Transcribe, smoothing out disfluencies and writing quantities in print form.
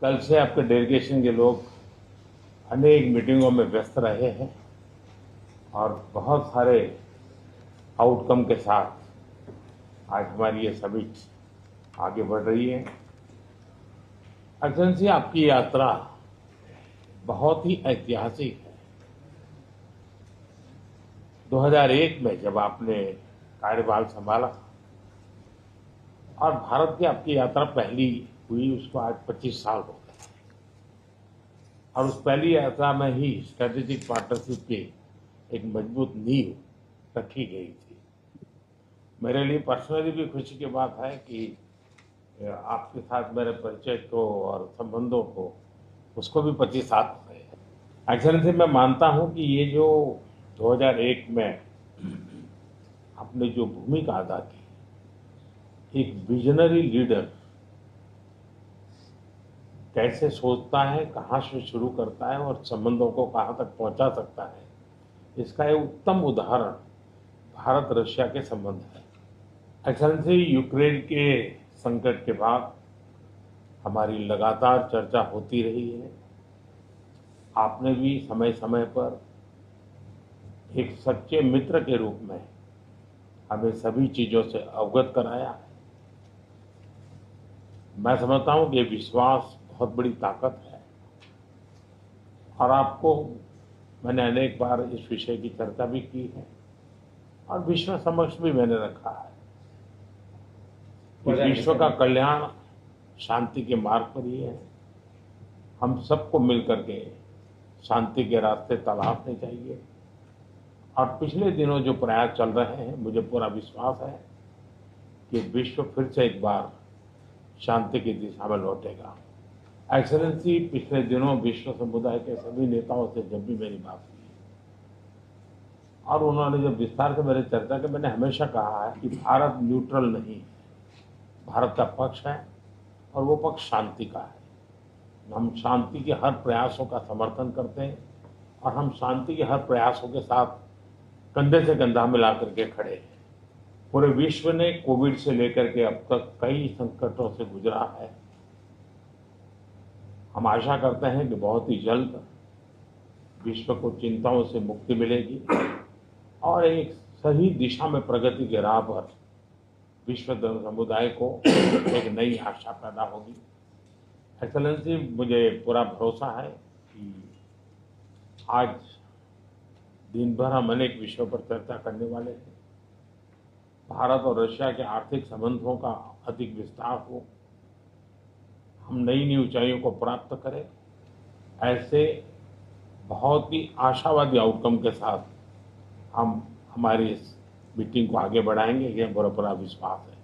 कल से आपके डेलीगेशन के लोग अनेक मीटिंगों में व्यस्त रहे हैं और बहुत सारे आउटकम के साथ आज हमारी ये समिट आगे बढ़ रही है। एक्सेलेंसी, आपकी यात्रा बहुत ही ऐतिहासिक है। 2001 में जब आपने कार्यभार संभाला और भारत की आपकी यात्रा पहली हुई, उसको आज 25 साल हो गए और उस पहली यात्रा में ही स्ट्रेटेजिक पार्टनरशिप की एक मजबूत नींव रखी गई थी। मेरे लिए पर्सनली भी खुशी की बात है कि आपके साथ मेरे परिचय को और संबंधों को उसको भी 25 साल हो गए हैं। एक्सेलेंसी, मैं मानता हूं कि ये जो 2001 में आपने जो भूमिका अदा की, एक विजनरी लीडर कैसे सोचता है, कहाँ से शुरू करता है और संबंधों को कहाँ तक पहुंचा सकता है, इसका एक उत्तम उदाहरण भारत रशिया के संबंध है। एक्सेलेंसी, यूक्रेन के संकट के बाद हमारी लगातार चर्चा होती रही है। आपने भी समय समय पर एक सच्चे मित्र के रूप में हमें सभी चीजों से अवगत कराया है। मैं समझता हूं कि ये विश्वास बहुत बड़ी ताकत है और आपको मैंने अनेक बार इस विषय की चर्चा भी की है और विश्व समक्ष भी मैंने रखा है कि विश्व का कल्याण शांति के मार्ग पर ही है। हम सबको मिलकर के शांति के रास्ते तलाशने चाहिए और पिछले दिनों जो प्रयास चल रहे हैं, मुझे पूरा विश्वास है कि विश्व फिर से एक बार शांति की दिशा में लौटेगा। एक्सेलेंसी, पिछले दिनों विश्व समुदाय के सभी नेताओं से जब भी मेरी बात हुई और उन्होंने जब विस्तार से मेरे चर्चा की, मैंने हमेशा कहा है कि भारत न्यूट्रल नहीं है, भारत का पक्ष है और वो पक्ष शांति का है। हम शांति के हर प्रयासों का समर्थन करते हैं और हम शांति के हर प्रयासों के साथ कंधे से कंधा मिला करके खड़े हैं। पूरे विश्व ने कोविड से लेकर के अब तक कई संकटों से गुजरा है। हम आशा करते हैं कि बहुत ही जल्द विश्व को चिंताओं से मुक्ति मिलेगी और एक सही दिशा में प्रगति के राह पर विश्व समुदाय को एक नई आशा पैदा होगी। एक्सेलेंसी, मुझे पूरा भरोसा है कि आज दिन भर हम अनेक विषयों पर चर्चा करने वाले हैं। भारत और रशिया के आर्थिक संबंधों का अधिक विस्तार हो, हम नई नई ऊंचाइयों को प्राप्त करें, ऐसे बहुत ही आशावादी आउटकम के साथ हम हमारी इस मीटिंग को आगे बढ़ाएंगे, ये मेरा पूरा विश्वास है।